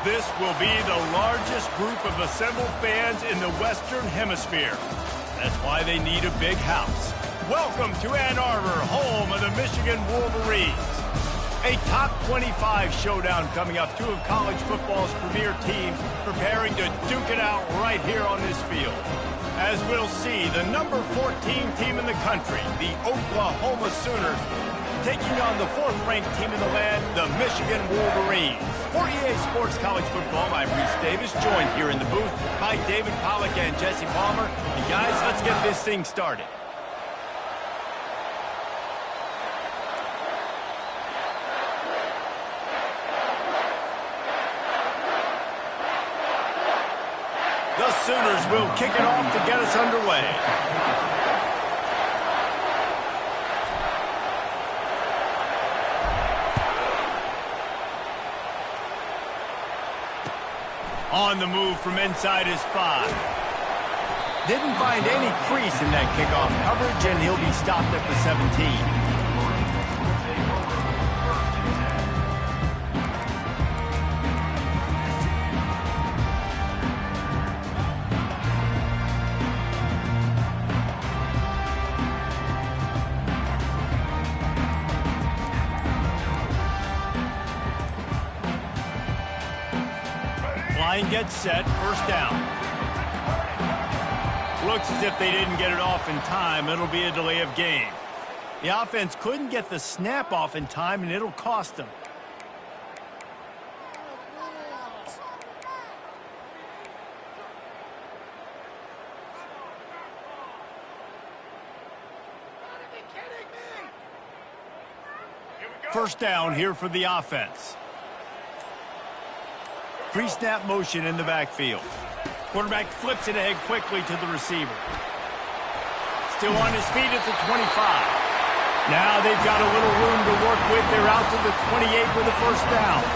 This will be the largest group of assembled fans in the Western Hemisphere. That's why they need a big house. Welcome to Ann Arbor, home of the Michigan Wolverines. A top 25 showdown coming up. Two of college football's premier teams preparing to duke it out right here on this field. As we'll see, the number 14 team in the country, the Oklahoma Sooners, taking on the fourth-ranked team in the land, the Michigan Wolverines. For EA Sports College Football, I'm Reese Davis, joined here in the booth by David Pollack and Jesse Palmer. And guys, let's get this thing started. The Sooners will kick it off to get us underway. On the move from inside his 5. Didn't find any crease in that kickoff coverage, and he'll be stopped at the 17. Line gets set, first down. Looks as if they didn't get it off in time. It'll be a delay of game. The offense couldn't get the snap off in time, and it'll cost them. First down here for the offense. Pre-snap motion in the backfield. Quarterback flips it ahead quickly to the receiver. Still on his feet at the 25. Now they've got a little room to work with. They're out to the 28 with a first down.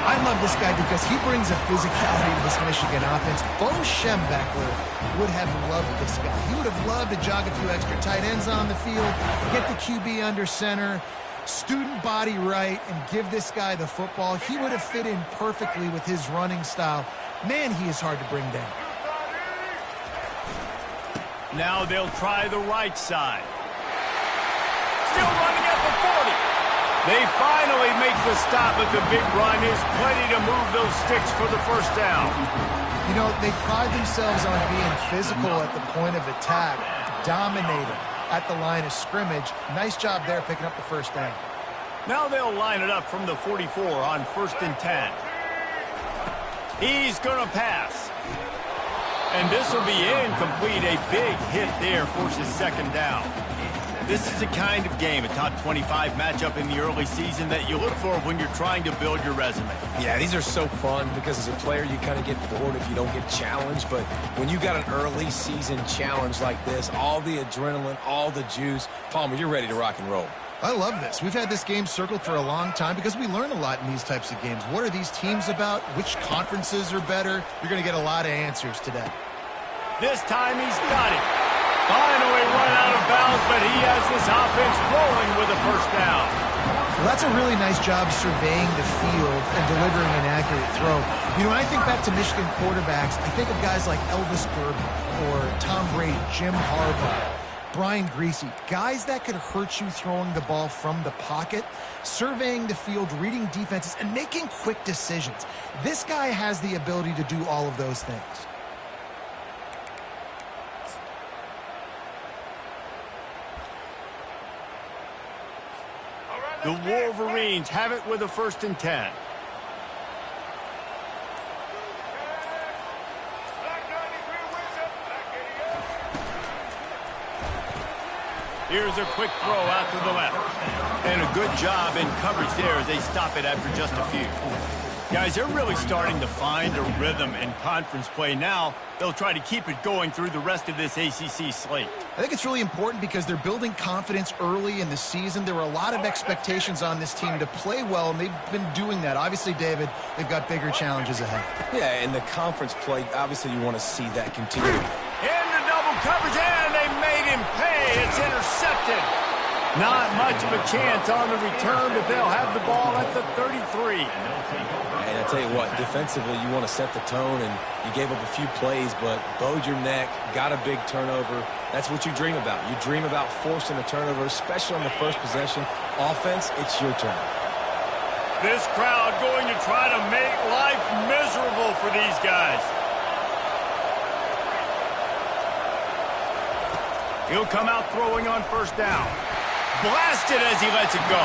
I love this guy because he brings a physicality to this Michigan offense. Bo Schembechler would have loved this guy. He would have loved to jog a few extra tight ends on the field, get the QB under center, student body right, and give this guy the football. He would have fit in perfectly with his running style. Man, he is hard to bring down. Now they'll try the right side. Still running at the 40. They finally make the stop, but the big run is plenty to move those sticks for the first down. You know, they pride themselves on being physical at the point of attack, dominating at the line of scrimmage. Nice job there picking up the first down. Now they'll line it up from the 44 on 1st and 10. He's going to pass. And this will be incomplete. A big hit there forces second down. This is the kind of game, a top 25 matchup in the early season, that you look for when you're trying to build your resume. Yeah, these are so fun because as a player, you kind of get bored if you don't get challenged. But when you got an early season challenge like this, all the adrenaline, all the juice, Palmer, you're ready to rock and roll. I love this. We've had this game circled for a long time because we learn a lot in these types of games. What are these teams about? Which conferences are better? You're going to get a lot of answers today. This time he's got it. Finally run out of bounds, but he has this offense rolling with a first down. Well, that's a really nice job surveying the field and delivering an accurate throw. You know, when I think back to Michigan quarterbacks, I think of guys like Elvis Gerber or Tom Brady, Jim Harbaugh, Brian Griese, guys that could hurt you throwing the ball from the pocket, surveying the field, reading defenses, and making quick decisions. This guy has the ability to do all of those things. The Wolverines have it with a 1st and 10. Here's a quick throw out to the left. And a good job in coverage there as they stop it after just a few. Guys, they're really starting to find a rhythm in conference play now. They'll try to keep it going through the rest of this ACC slate. I think it's really important because they're building confidence early in the season. There were a lot of expectations on this team to play well, and they've been doing that. Obviously, David, they've got bigger challenges ahead. Yeah, in the conference play, obviously you want to see that continue. Into double coverage, and they made him pay. It's intercepted. Not much of a chance on the return, but they'll have the ball at the 33. And I tell you what, defensively, you want to set the tone, and you gave up a few plays, but bowed your neck, got a big turnover. That's what you dream about. You dream about forcing a turnover, especially on the first possession. Offense, it's your turn. This crowd going to try to make life miserable for these guys. He'll come out throwing on first down. Blasted as he lets it go.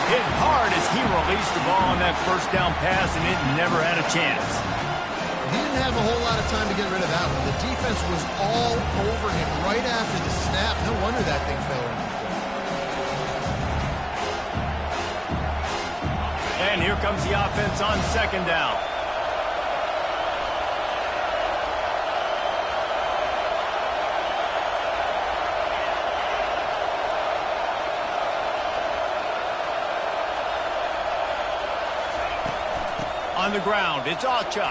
Hit hard as he released the ball on that first down pass, and it never had a chance. He didn't have a whole lot of time to get rid of that one. The defense was all over him right after the snap. No wonder that thing fell in. And here comes the offense on second down. On the ground, it's Acha.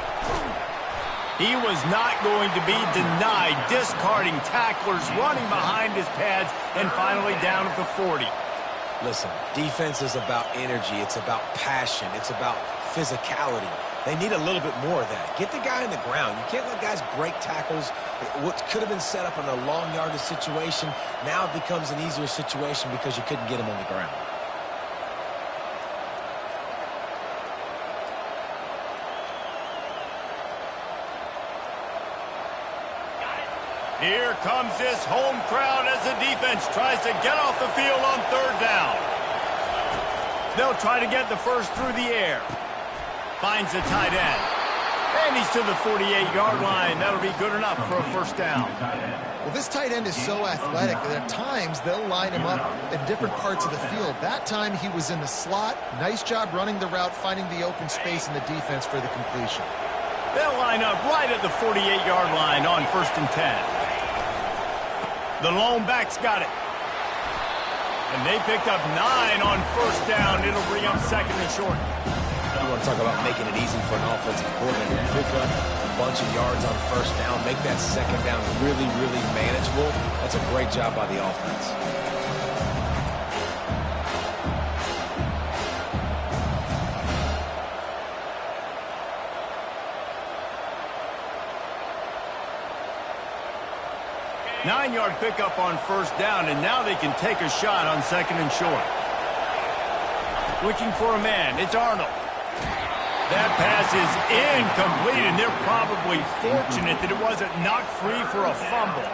He was not going to be denied, discarding tacklers, running behind his pads, and finally down at the 40. Listen, defense is about energy. It's about passion. It's about physicality. They need a little bit more of that. Get the guy on the ground. You can't let guys break tackles. What could have been set up in a long yardage situation, now it becomes an easier situation because you couldn't get him on the ground. Here comes this home crowd as the defense tries to get off the field on third down. They'll try to get the first through the air. Finds the tight end. And he's to the 48-yard line. That'll be good enough for a first down. Well, this tight end is so athletic that at times they'll line him up in different parts of the field. That time he was in the slot. Nice job running the route, finding the open space in the defense for the completion. They'll line up right at the 48-yard line on 1st and 10. The lone back's got it. And they picked up 9 on first down. It'll bring up second and short. You want to talk about making it easy for an offensive coordinator. Pick up a bunch of yards on first down. Make that second down really, really manageable. That's a great job by the offense. Nine-yard pickup on first down, and now they can take a shot on second and short. Looking for a man. It's Arnold. That pass is incomplete, and they're probably fortunate that it wasn't knocked free for a fumble.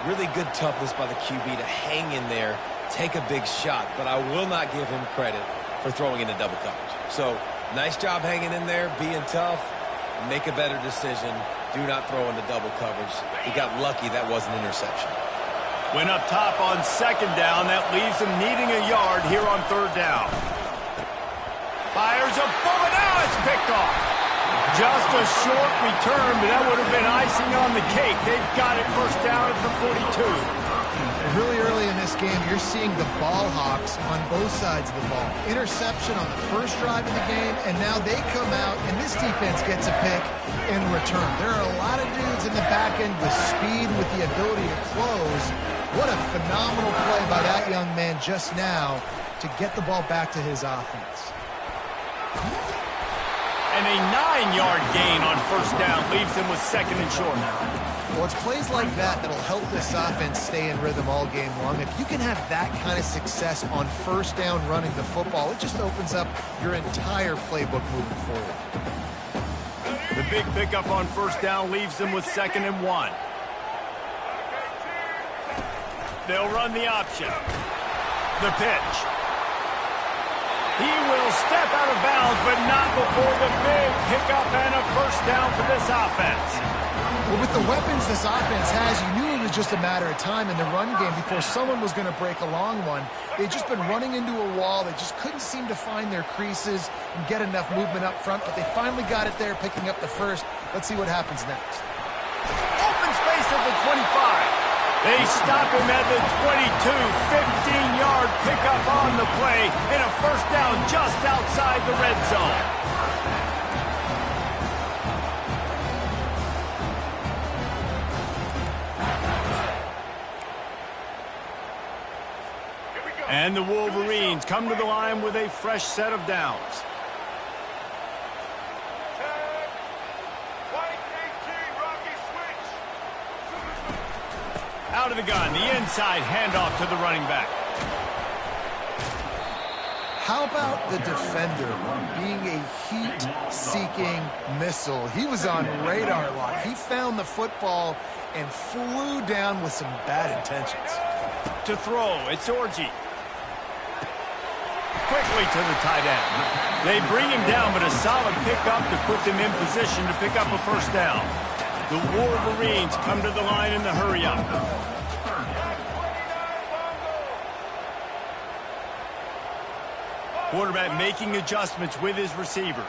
Really good toughness by the QB to hang in there, take a big shot, but I will not give him credit for throwing into double coverage. So, nice job hanging in there, being tough, make a better decision. Do not throw into double coverage. He got lucky that was an interception. Went up top on second down. That leaves him needing a yard here on third down. Fires a bullet. Now it's picked off. Just a short return, but that would have been icing on the cake. They've got it first down at the 42. Really early in this game, you're seeing the ball hawks on both sides of the ball. Interception on the first drive of the game, and now they come out, and this defense gets a pick in return. There are a lot of dudes in the back end with speed, with the ability to close. What a phenomenal play by that young man just now to get the ball back to his offense. And a 9-yard gain on first down leaves him with second and short. Well, it's plays like that that'll help this offense stay in rhythm all game long. If you can have that kind of success on first down running the football, it just opens up your entire playbook moving forward. The big pickup on first down leaves them with second and 1. They'll run the option. The pitch. He will step out of bounds, but not before the big pickup and a first down for this offense. Well, with the weapons this offense has, you knew it was just a matter of time in the run game before someone was going to break a long one. They'd just been running into a wall. They just couldn't seem to find their creases and get enough movement up front, but they finally got it there, picking up the first. Let's see what happens next. Open space at the 25. They stop him at the 22. 15-yard pickup on the play and a first down just outside the red zone. And the Wolverines come to the line with a fresh set of downs. Out of the gun, the inside handoff to the running back. How about the defender being a heat-seeking missile? He was on radar lock. He found the football and flew down with some bad intentions. To throw, it's Orji. Quickly to the tight end. They bring him down, but a solid pickup to put them in position to pick up a first down. The Wolverines come to the line in the hurry-up. Quarterback making adjustments with his receivers.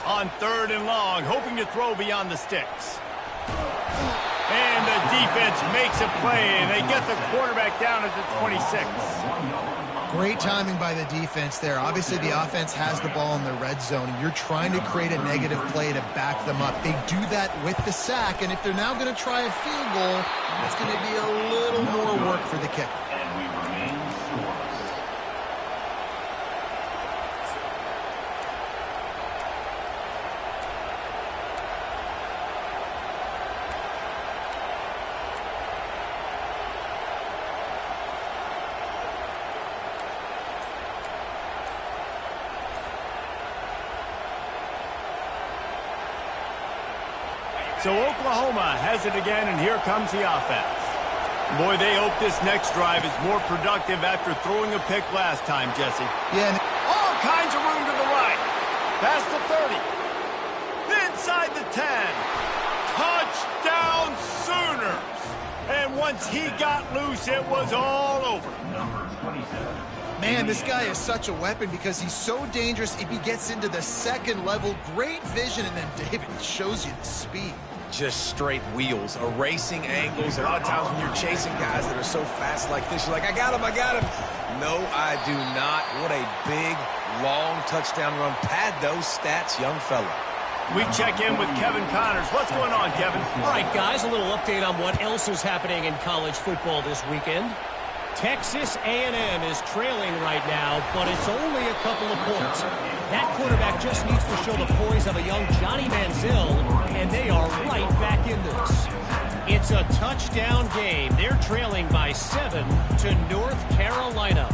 On 3rd and long, hoping to throw beyond the sticks. And the defense makes a play, and they get the quarterback down at the 26. Great timing by the defense there. Obviously, the offense has the ball in the red zone, and you're trying to create a negative play to back them up. They do that with the sack, and if they're now going to try a field goal, it's going to be a little more work for the kicker. So Oklahoma has it again, and here comes the offense. Boy, they hope this next drive is more productive after throwing a pick last time, Jesse. Yeah. All kinds of room to the right. Past the 30. Inside the 10. Touchdown Sooners. And once he got loose, it was all over. Man, this guy is such a weapon because he's so dangerous if he gets into the second level. Great vision, and then David shows you the speed. Just straight wheels, erasing angles. A lot of times when you're chasing guys that are so fast like this, you're like, I got him, I got him. No, I do not. What a big, long touchdown run. Pad those stats, young fella. We check in with Kevin Connors. What's going on, Kevin? All right, guys, a little update on what else is happening in college football this weekend. Texas A&M is trailing right now, but it's only a couple of points. That quarterback just needs to show the poise of a young Johnny Manziel, and they are right back in this. It's a touchdown game. They're trailing by 7 to North Carolina.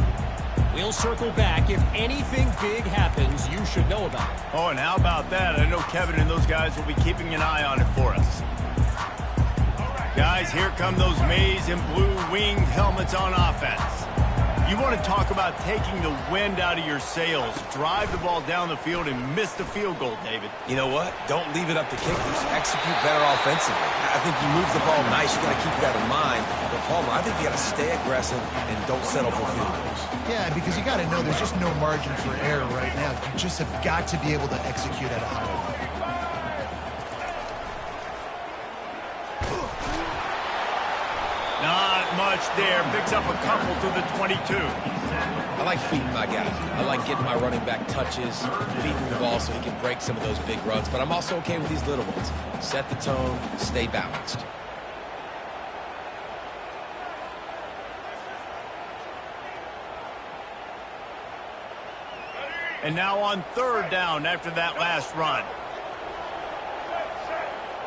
We'll circle back. If anything big happens, you should know about it. Oh, and how about that? I know Kevin and those guys will be keeping an eye on it for us. Guys, here come those maize and blue winged helmets on offense. You want to talk about taking the wind out of your sails. Drive the ball down the field and miss the field goal, David. You know what? Don't leave it up to kickers. Execute better offensively. I think you move the ball nice. You got to keep that in mind. But Palmer, I think you got to stay aggressive and don't settle for field goals. Yeah, because you got to know there's just no margin for error right now. You just have got to be able to execute at a high level. Not much there. Picks up a couple to the 22. I like feeding my guy. I like getting my running back touches, feeding the ball so he can break some of those big runs. But I'm also okay with these little ones. Set the tone, stay balanced. And now on 3rd down after that last run.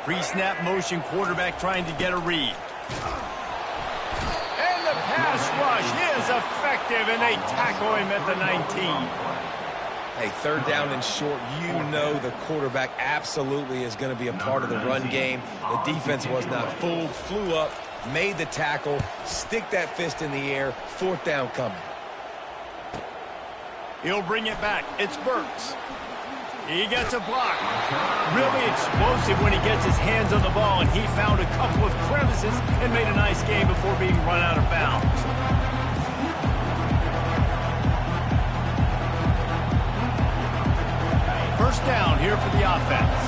Pre-snap motion, quarterback trying to get a read. And the pass rush is effective, and they tackle him at the 19. Hey, 3rd down and short, you know the quarterback absolutely is going to be a part of the run game. The defense was not fooled, flew up, made the tackle, stick that fist in the air, 4th down coming. He'll bring it back. It's Burks. He gets a block. Really explosive when he gets his hands on the ball, and he found a couple of crevices and made a nice game before being run out of bounds. First down here for the offense.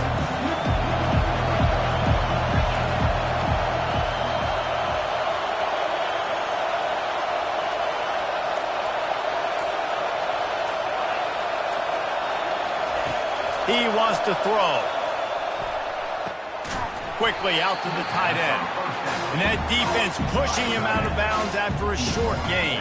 to throw. Quickly out to the tight end. And that defense pushing him out of bounds after a short gain.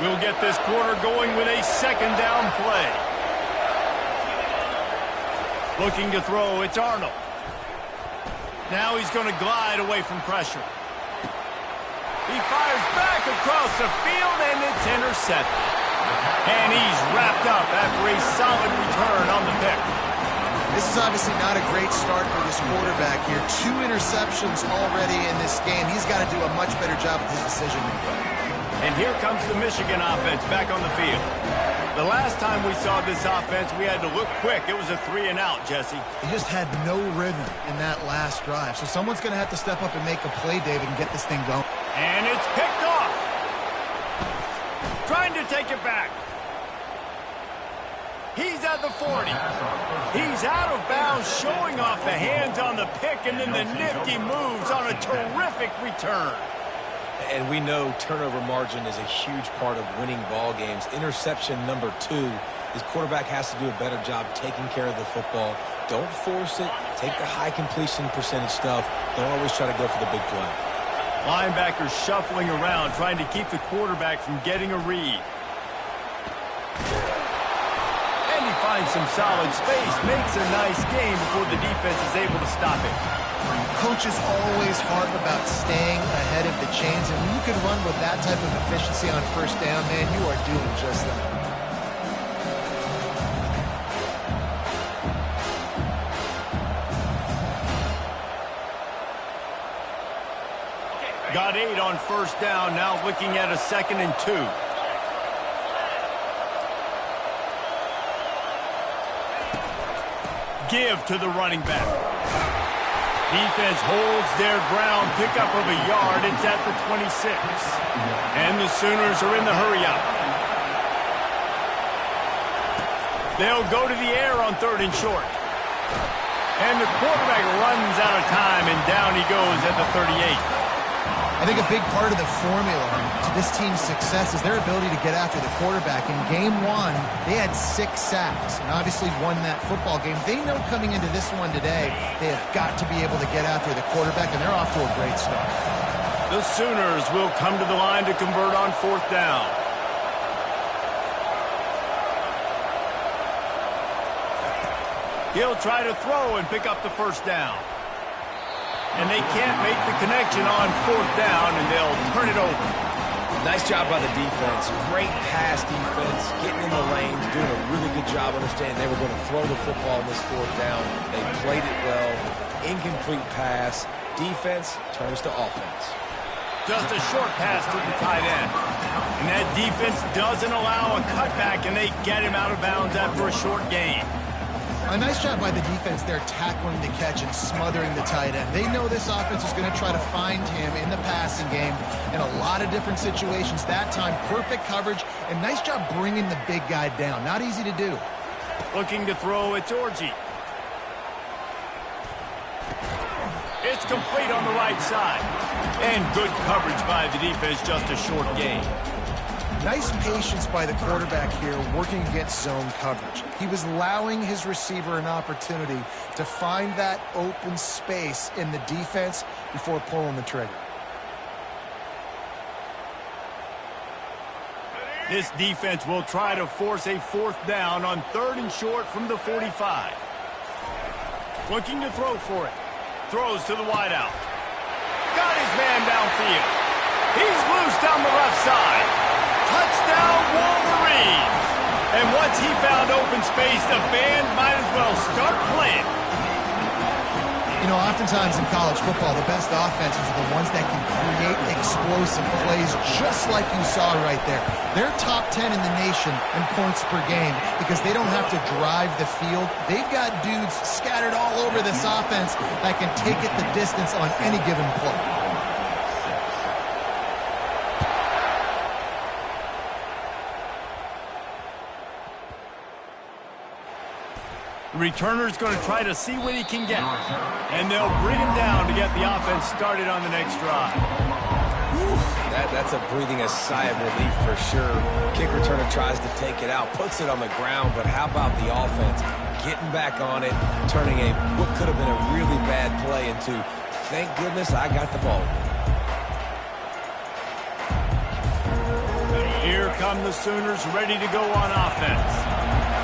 We'll get this quarter going with a second down play. Looking to throw, it's Arnold. Now he's going to glide away from pressure. He fires back across the field, and it's intercepted. And he's wrapped up after a solid return on the pick. This is obviously not a great start for this quarterback here. 2 interceptions already in this game. He's got to do a much better job with his decision-making. And here comes the Michigan offense back on the field. The last time we saw this offense, we had to look quick. It was a 3-and-out, Jesse. He just had no rhythm in that last drive. So someone's going to have to step up and make a play, David, and get this thing going. And it's picked off. Trying to take it back. He's at the 40. He's out of bounds, showing off the hands on the pick, and then the nifty moves on a terrific return. And we know turnover margin is a huge part of winning ball games. Interception number 2. His quarterback has to do a better job taking care of the football. Don't force it. Take the high completion percentage stuff. Don't always try to go for the big play. Linebackers shuffling around, trying to keep the quarterback from getting a read. And he finds some solid space, makes a nice game before the defense is able to stop it. Coaches always harp about staying ahead of the chains, and when you can run with that type of efficiency on first down, man, you are doing just that. Got 8 on first down, now looking at a 2nd and 2. Give to the running back. Defense holds their ground, pickup of a yard. It's at the 26. And the Sooners are in the hurry-up. They'll go to the air on 3rd and short. And the quarterback runs out of time, and down he goes at the 38. I think a big part of the formula to this team's success is their ability to get after the quarterback. In Game 1, they had 6 sacks and obviously won that football game. They know coming into this one today, they have got to be able to get after the quarterback, and they're off to a great start. The Sooners will come to the line to convert on 4th down. He'll try to throw and pick up the first down. And they can't make the connection on 4th down, and they'll turn it over. Nice job by the defense. Great pass defense, getting in the lanes, doing a really good job understanding they were going to throw the football on this 4th down. They played it well. Incomplete pass. Defense turns to offense. Just a short pass to the tight end. And that defense doesn't allow a cutback, and they get him out of bounds after a short gain. A nice job by the defense there, tackling the catch and smothering the tight end. They know this offense is going to try to find him in the passing game in a lot of different situations. That time, perfect coverage, and nice job bringing the big guy down. Not easy to do. Looking to throw, it's Orji. It's complete on the right side. And good coverage by the defense, just a short gain. Nice patience by the quarterback here working against zone coverage. He was allowing his receiver an opportunity to find that open space in the defense before pulling the trigger. This defense will try to force a 4th down on 3rd and short from the 45. Looking to throw for it. Throws to the wideout. Got his man downfield. He's loose down the left side. Touchdown, Wolverines! And once he found open space, the band might as well start playing. You know, oftentimes in college football, the best offenses are the ones that can create explosive plays, just like you saw right there. They're top 10 in the nation in points per game because they don't have to drive the field. They've got dudes scattered all over this offense that can take it the distance on any given play. The returner's going to try to see what he can get. And they'll bring him down to get the offense started on the next drive. That's a breathing a sigh of relief for sure. Kick returner tries to take it out, puts it on the ground, but how about the offense getting back on it, turning what could have been a really bad play into, thank goodness I got the ball. Here come the Sooners ready to go on offense.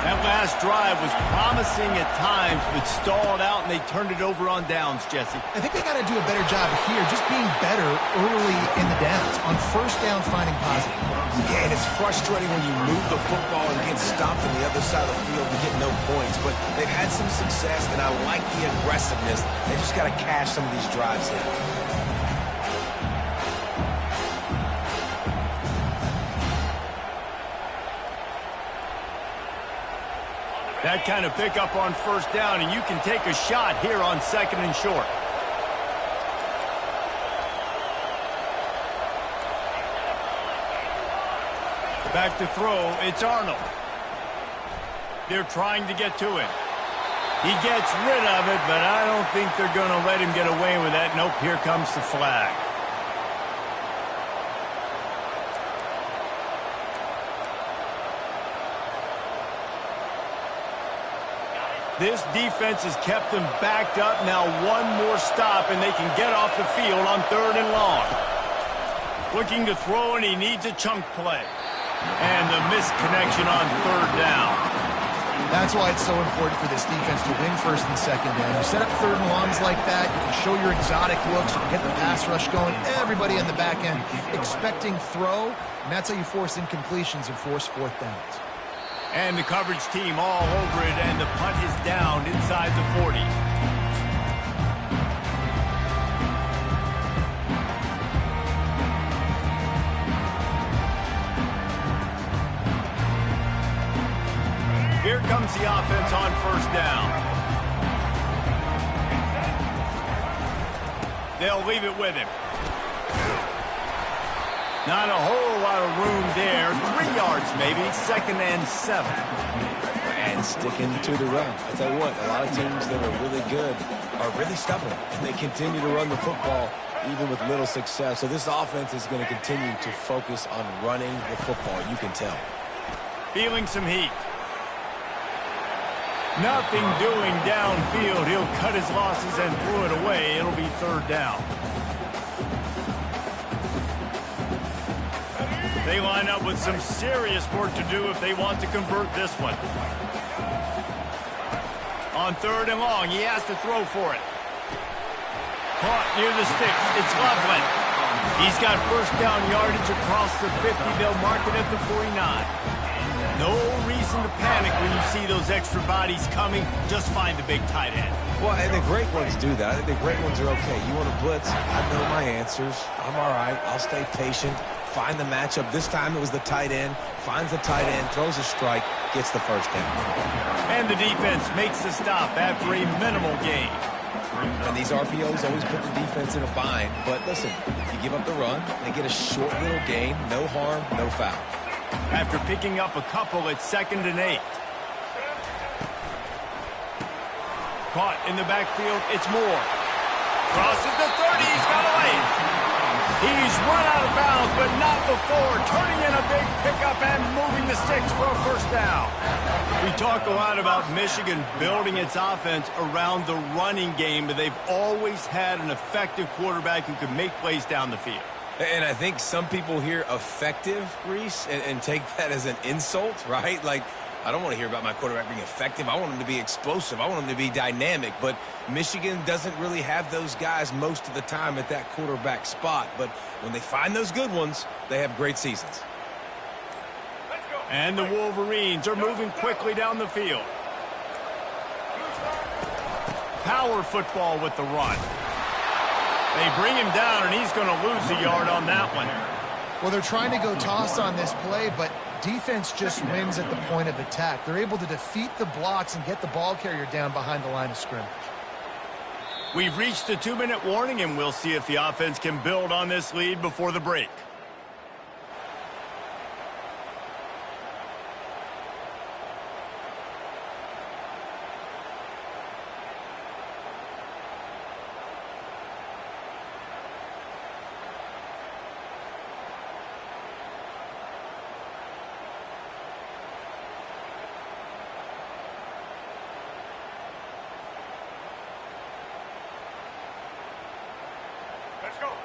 That last drive was promising at times, but stalled out, and they turned it over on downs, Jesse. I think they got to do a better job here, just being better early in the downs, on first down finding positive. Yeah, and it's frustrating when you move the football and get stopped on the other side of the field and get no points, but they've had some success, and I like the aggressiveness. They just got to cash some of these drives in. That kind of pickup on first down, and you can take a shot here on second and short. Back to throw, it's Arnold. They're trying to get to him. He gets rid of it, but I don't think they're going to let him get away with that. Nope, here comes the flag. This defense has kept them backed up. Now one more stop, and they can get off the field on third and long. Looking to throw, and he needs a chunk play. And the missed connection on third down. That's why it's so important for this defense to win first and second down. You set up third and longs like that, you can show your exotic looks, you can get the pass rush going, everybody on the back end expecting throw, and that's how you force incompletions and force fourth downs. And the coverage team all over it, and the punt is down inside the 40. Here comes the offense on first down. They'll leave it with him. Not a whole lot of room there. 3 yards maybe, second and 7. And sticking to the run. I tell you what, a lot of teams that are really good are really stubborn, and they continue to run the football even with little success. So this offense is going to continue to focus on running the football, you can tell. Feeling some heat. Nothing doing downfield. He'll cut his losses and throw it away. It'll be third down. They line up with some serious work to do if they want to convert this one. On third and long, he has to throw for it. Caught near the sticks. It's Loveland. He's got first down yardage across the 50. They'll mark it at the 49. No reason to panic when you see those extra bodies coming. Just find the big tight end. Well, and the great ones do that. I think the great ones are okay. You want to blitz? I know my answers. I'm all right. I'll stay patient. Find the matchup. This time it was the tight end. Finds the tight end, throws a strike, gets the first down. And the defense makes the stop after a minimal gain. And these RPOs always put the defense in a bind. But listen, if you give up the run, they get a short little gain. No harm, no foul. After picking up a couple, it's second and 8. Caught in the backfield, it's Moore. Crosses the 30, he's got away. He's run out of bounds, but not before. Turning in a big pickup and moving the sticks for a first down. We talk a lot about Michigan building its offense around the running game, but they've always had an effective quarterback who can make plays down the field. And I think some people hear effective, Reese, and take that as an insult, right? Like, I don't want to hear about my quarterback being effective. I want him to be explosive. I want him to be dynamic. But Michigan doesn't really have those guys most of the time at that quarterback spot. But when they find those good ones, they have great seasons. And the Wolverines are moving quickly down the field. power football with the run. They bring him down, and he's going to lose a yard on that one. Well, they're trying to go toss on this play, but defense just wins at the point of attack. They're able to defeat the blocks and get the ball carrier down behind the line of scrimmage. We've reached the 2-minute warning, and we'll see if the offense can build on this lead before the break.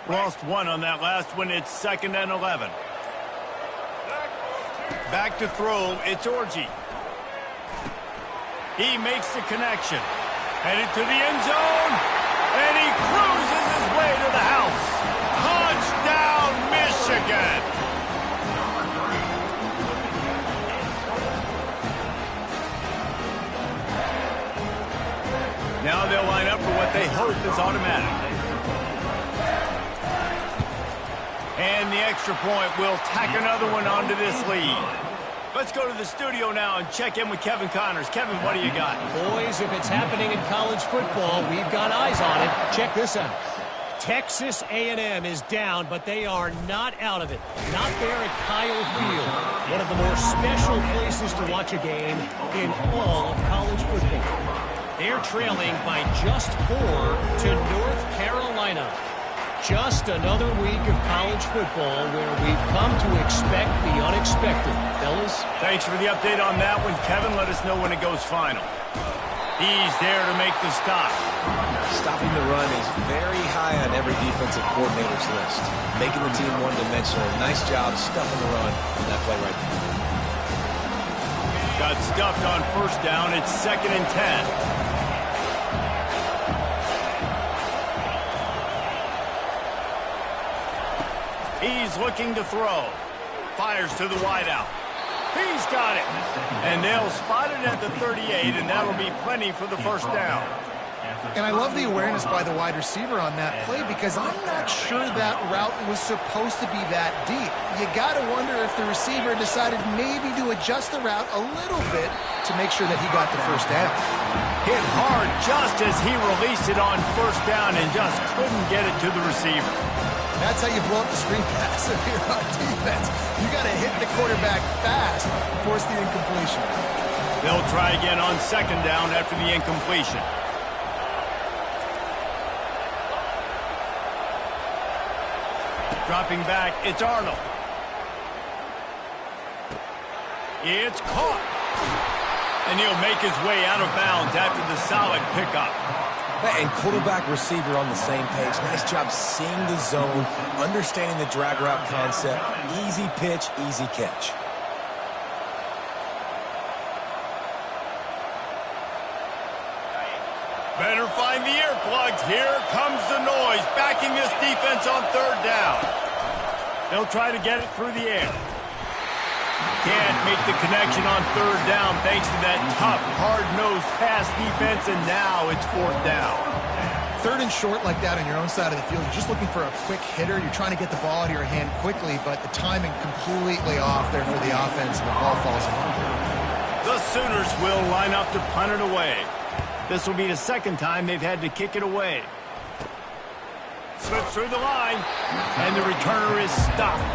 Lost one on that last one. It's 2nd and 11. Back to throw. It's Orji. He makes the connection. Headed to the end zone. And he cruises his way to the house. Touchdown, Michigan. Now they'll line up for what they hope is automatic. And the extra point will tack another one onto this lead. Let's go to the studio now and check in with Kevin Connors. Kevin, what do you got? Boys, if it's happening in college football, we've got eyes on it. Check this out. Texas A&M is down, but they are not out of it. Not there at Kyle Field, one of the more special places to watch a game in all of college football. They're trailing by just 4 to North Carolina. Just another week of college football where we've come to expect the unexpected. Fellas? Thanks for the update on that one, Kevin. Let us know when it goes final. He's there to make the stop. Stopping the run is very high on every defensive coordinator's list. Making the team one-dimensional. Nice job stuffing the run on that play right there. Got stuffed on 1st down. It's 2nd and 10. He's looking to throw. Fires to the wideout. He's got it. And they'll spot it at the 38, and that'll be plenty for the 1st down. And I love the awareness by the wide receiver on that play because I'm not sure that route was supposed to be that deep. You got to wonder if the receiver decided maybe to adjust the route a little bit to make sure that he got the 1st down. Hit hard just as he released it on 1st down and just couldn't get it to the receiver. That's how you blow up the screen pass if you're on defense. You got to hit the quarterback fast to force the incompletion. They'll try again on 2nd down after the incompletion. Dropping back, it's Arnold. It's caught. And he'll make his way out of bounds after the solid pickup. And quarterback receiver on the same page. Nice job seeing the zone, understanding the drag route concept. Easy pitch, easy catch. Better find the earplugs. Here comes the noise, backing this defense on 3rd down. They'll try to get it through the air. Can't make the connection on 3rd down thanks to that tough, hard-nosed pass defense, and now it's 4th down. 3rd and short like that on your own side of the field, you're just looking for a quick hitter. You're trying to get the ball out of your hand quickly, but the timing completely off there for the offense, and the ball falls in. The Sooners will line up to punt it away. This will be the 2nd time they've had to kick it away. Slips through the line, and the returner is stopped.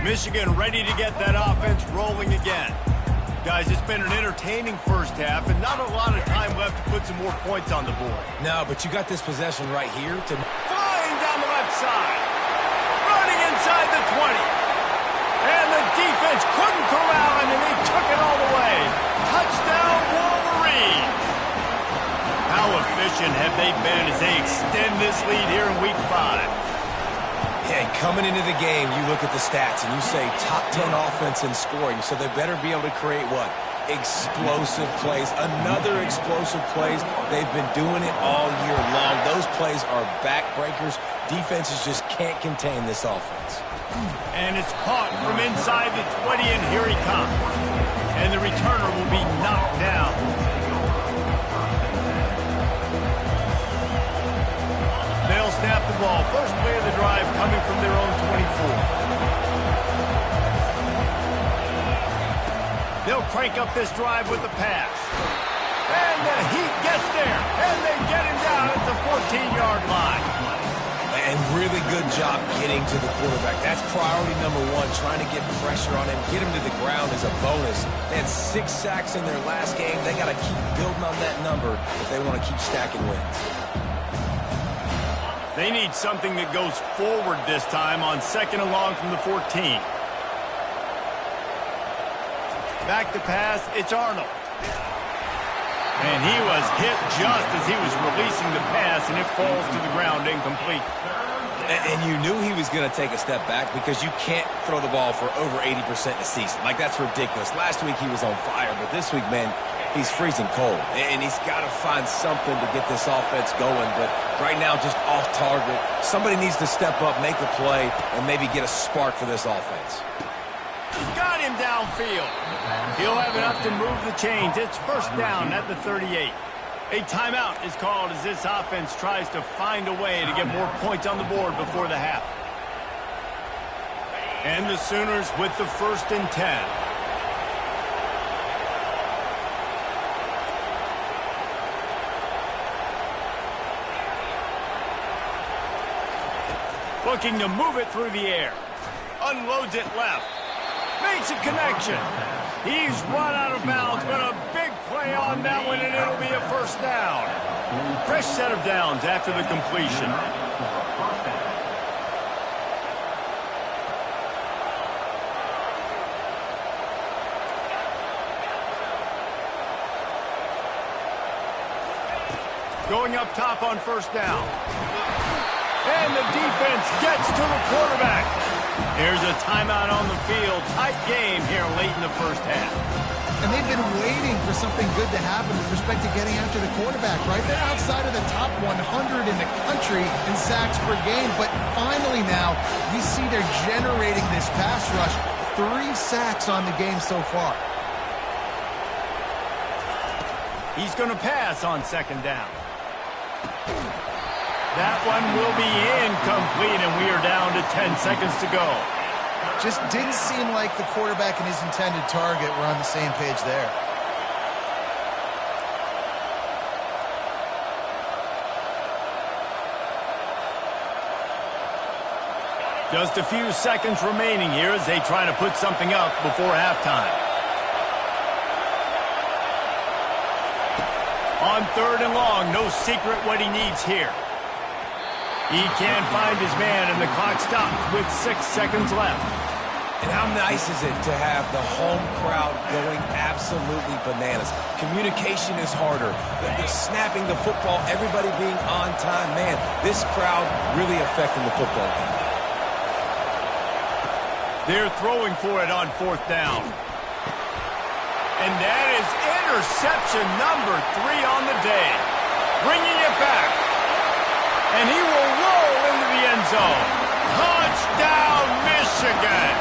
Michigan ready to get that offense rolling again. Guys, it's been an entertaining 1st half, and not a lot of time left to put some more points on the board. No, but you got this possession right here to... Flying down the left side. Running inside the 20. And the defense couldn't corral him, and they took it all the way. Touchdown, Wolverines. How efficient have they been as they extend this lead here in Week 5? Yeah, coming into the game, you look at the stats and you say top 10 offense in scoring, so they better be able to create what? Explosive plays. Another explosive plays. They've been doing it all year long. Those plays are backbreakers. Defenses just can't contain this offense. And it's caught from inside the 20, and here he comes. And the returner will be knocked down. They'll snap the ball. First play of the drive coming from their own 24. They'll crank up this drive with the pass. And the Heat gets there. And they get him down at the 14-yard line. And really good job getting to the quarterback. That's priority number one, trying to get pressure on him. Get him to the ground is a bonus. They had 6 sacks in their last game. They got to keep building on that number if they want to keep stacking wins. They need something that goes forward this time on 2nd and long from the 14. Back to pass, it's Arnold. And he was hit just as he was releasing the pass, and it falls to the ground incomplete. And you knew he was going to take a step back because you can't throw the ball for over 80% in a season. Like, that's ridiculous. Last week he was on fire, but this week, man, he's freezing cold. And he's got to find something to get this offense going. But right now, just off target. Somebody needs to step up, make a play, and maybe get a spark for this offense. Got him downfield. He'll have enough to move the chains. It's first down at the 38. A timeout is called as this offense tries to find a way to get more points on the board before the half. And the Sooners with the 1st and 10. Looking to move it through the air. Unloads it left. Makes a connection. He's run out of bounds, but a big play on that one, and it'll be a first down. Fresh set of downs after the completion. Going up top on first down. And the defense gets to the quarterback. There's a timeout on the field. Tight game here late in the first half. And they've been waiting for something good to happen with respect to getting after the quarterback, right? They're outside of the top 100 in the country in sacks per game. But finally now, you see they're generating this pass rush. 3 sacks on the game so far. He's going to pass on 2nd down. That one will be incomplete, and we are down to 10 seconds to go. Just didn't seem like the quarterback and his intended target were on the same page there. Just a few seconds remaining here as they try to put something up before halftime. On 3rd and long, no secret what he needs here. He can't find his man, and the clock stops with 6 seconds left. And how nice is it to have the home crowd going absolutely bananas? Communication is harder. They're snapping the football, everybody being on time. Man, this crowd really affecting the football game. They're throwing for it on 4th down. And that is interception number 3 on the day. Bringing it back. And he will roll into the end zone. Touchdown, Michigan.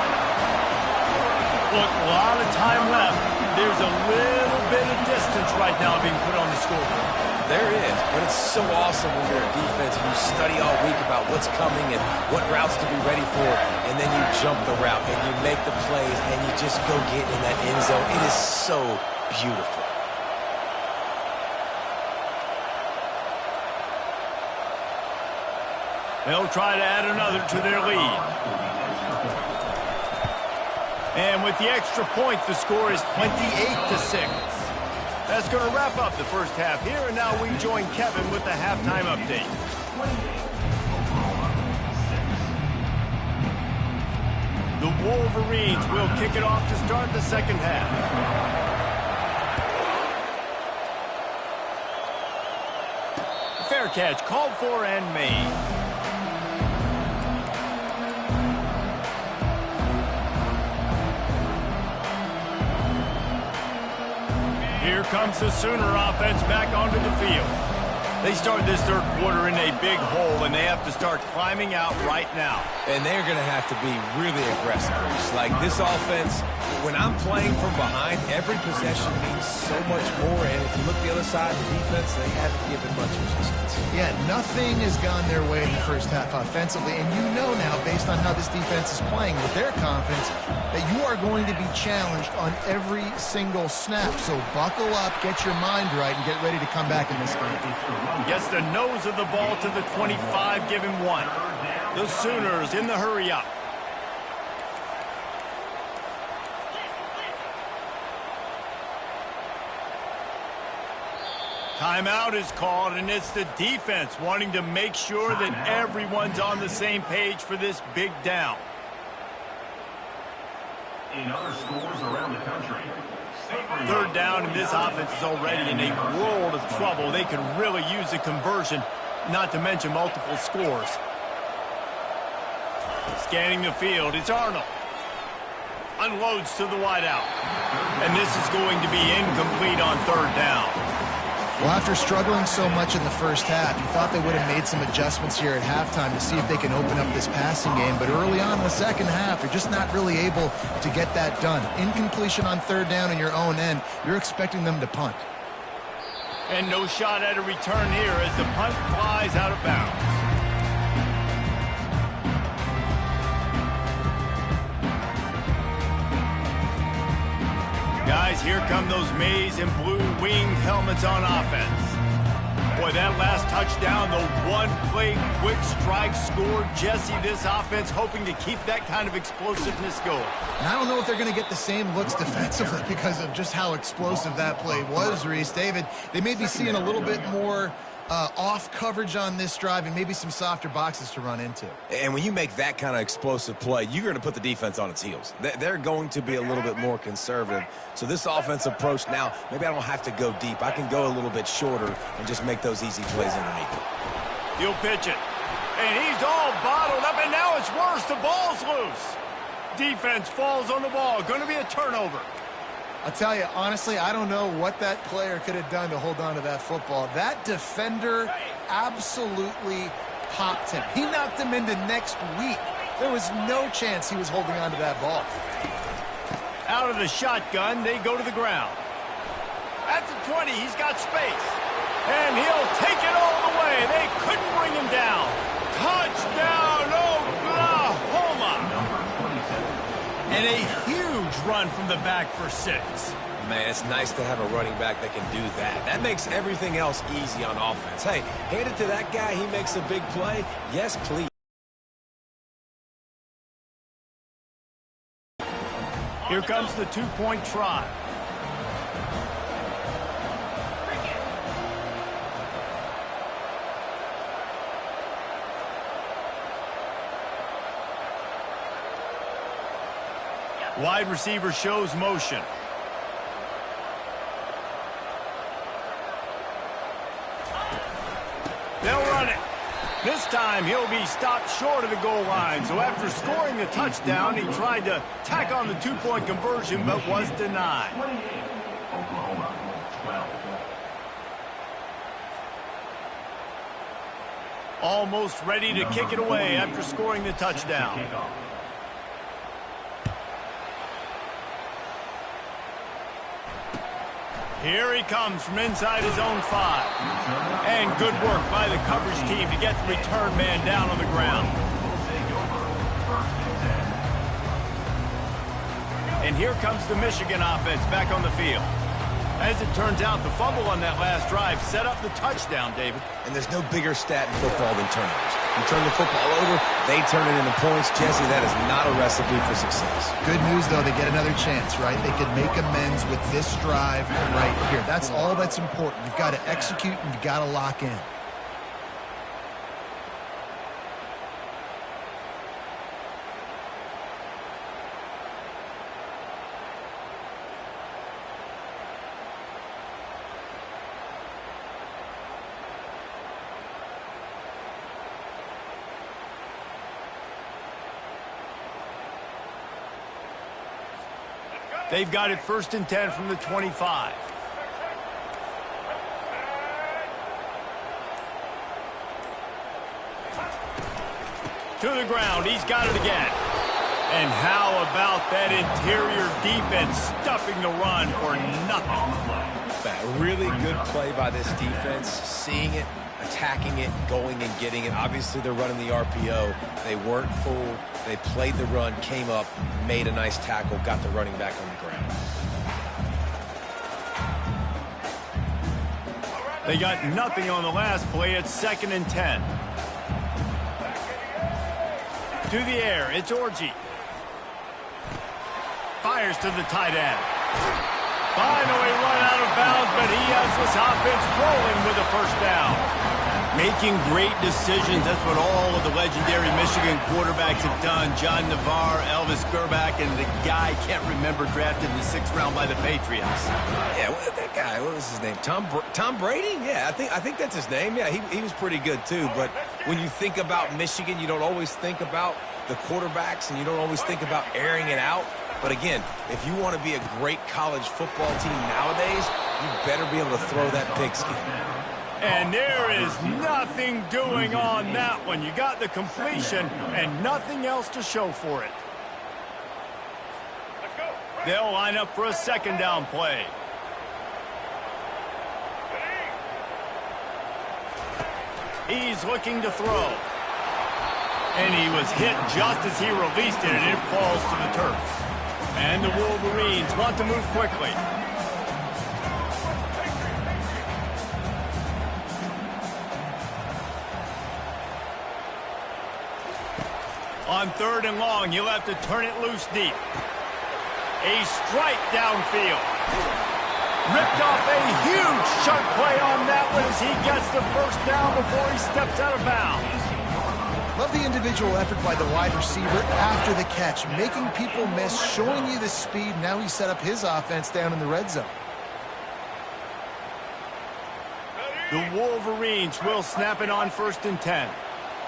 Look, a lot of time left. There's a little bit of distance right now being put on the scoreboard. There is, but it's so awesome when you're a defense and you study all week about what's coming and what routes to be ready for, and then you jump the route and you make the plays and you just go get in that end zone. It is so beautiful. They'll try to add another to their lead. And with the extra point, the score is 28-6. That's going to wrap up the first half here, and now we join Kevin with the halftime update. The Wolverines will kick it off to start the second half. Fair catch, called for and made. Here comes the Sooner offense back onto the field. They start this third quarter in a big hole, and they have to start climbing out right now. And they're going to have to be really aggressive. Like this offense, when I'm playing from behind, every possession means so much more. And if you look the other side, the defense, they haven't given much resistance. Yeah, nothing has gone their way in the first half offensively. And you know now, based on how this defense is playing with their confidence, that you are going to be challenged on every single snap. So buckle up, get your mind right, and get ready to come back in this game. Gets the nose of the ball to the 25, give him 1. The Sooners in the hurry up. Timeout is called, and it's the defense wanting to make sure that everyone's on the same page for this big down. In other schools around the country, Third down, and this offense is already in a world of trouble. They could really use a conversion, not to mention multiple scores. Scanning the field, it's Arnold. Unloads to the wideout. And this is going to be incomplete on third down. Well, after struggling so much in the first half, you thought they would have made some adjustments here at halftime to see if they can open up this passing game. But early on in the second half, they're just not really able to get that done. Incompletion on third down in your own end, you're expecting them to punt. And no shot at a return here as the punt flies out of bounds. Guys, here come those maize and blue winged helmets on offense. Boy, that last touchdown, the one-play quick strike score. Jesse, this offense hoping to keep that kind of explosiveness going. And I don't know if they're going to get the same looks defensively because of just how explosive that play was, Reese. David, they may be seeing a little bit more off coverage on this drive and maybe some softer boxes to run into. And when you make that kind of explosive play, you're going to put the defense on its heels. They're going to be a little bit more conservative. So this offense approach now, maybe I don't have to go deep. I can go a little bit shorter and just make those easy plays underneath it. He'll pitch it. And he's all bottled up, and now it's worse. The ball's loose. Defense falls on the ball. Going to be a turnover. I'll tell you, honestly, I don't know what that player could have done to hold on to that football. That defender absolutely popped him. He knocked him into next week. There was no chance he was holding on to that ball. Out of the shotgun, they go to the ground. At the 20, he's got space. And he'll take it all the way. They couldn't bring him down. Touchdown, Oklahoma! And a huge run from the back for 6. Man, it's nice to have a running back that can do that. That makes everything else easy on offense. Hey, hand it to that guy. He makes a big play. Yes, please. Here comes the two-point try. Wide receiver shows motion. They'll run it. This time he'll be stopped short of the goal line. So after scoring the touchdown, he tried to tack on the two-point conversion but was denied. Oklahoma 12. Almost ready to kick it away after scoring the touchdown. Here he comes from inside his own 5. And good work by the coverage team to get the return man down on the ground. And here comes the Michigan offense back on the field. As it turns out, the fumble on that last drive set up the touchdown, David. And there's no bigger stat in football than turnovers. You turn the football over, they turn it into points. Jesse, that is not a recipe for success. Good news, though, they get another chance, right? They can make amends with this drive right here. That's all that's important. You've got to execute and you've got to lock in. They've got it 1st and 10 from the 25. To the ground. He's got it again. And how about that interior defense stuffing the run for nothing? A really good play by this defense, seeing it, attacking it, going and getting it. Obviously, they're running the RPO. They weren't fooled. They played the run, came up, made a nice tackle, got the running back on the ground. They got nothing on the last play. It's 2nd and 10. To the air, it's Orji. Fires to the tight end. Finally run out of bounds, but he has this offense rolling with a first down. Making great decisions. That's what all of the legendary Michigan quarterbacks have done. John Navarre, Elvis Gerbach, and the guy, can't remember, drafted in the 6th round by the Patriots. Yeah, that guy, what was his name? Tom Brady? Yeah, I think that's his name. Yeah, he was pretty good too. But when you think about Michigan, you don't always think about the quarterbacks, and you don't always think about airing it out. But again, if you want to be a great college football team nowadays, you better be able to throw that pigskin. And there is nothing doing on that one. You got the completion and nothing else to show for it. They'll line up for a 2nd down play. He's looking to throw. And he was hit just as he released it, and it falls to the turf. And the Wolverines want to move quickly. On 3rd and long, he'll have to turn it loose deep. A strike downfield. Ripped off a huge chunk play on that one as he gets the first down before he steps out of bounds. Love the individual effort by the wide receiver after the catch, making people miss, showing you the speed. Now he set up his offense down in the red zone. The Wolverines will snap it on 1st and 10.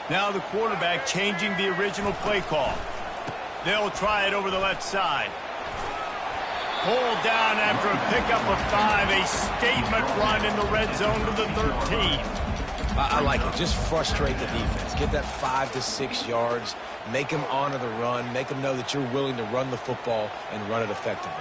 Now the quarterback changing the original play call. They'll try it over the left side. Pulled down after a pickup of 5. A statement run in the red zone to the 13. I like it. Just frustrate the defense. Get that 5 to 6 yards. Make them honor the run. Make them know that you're willing to run the football and run it effectively.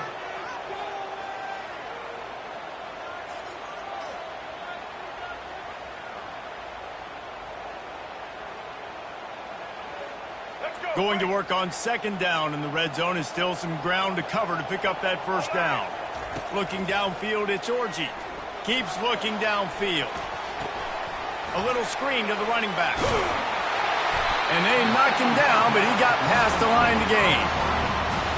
Going to work on 2nd down in the red zone. Is still some ground to cover to pick up that first down. Looking downfield, it's Orji. Keeps looking downfield. A little screen to the running back. And they knocked him down, but he got past the line to gain.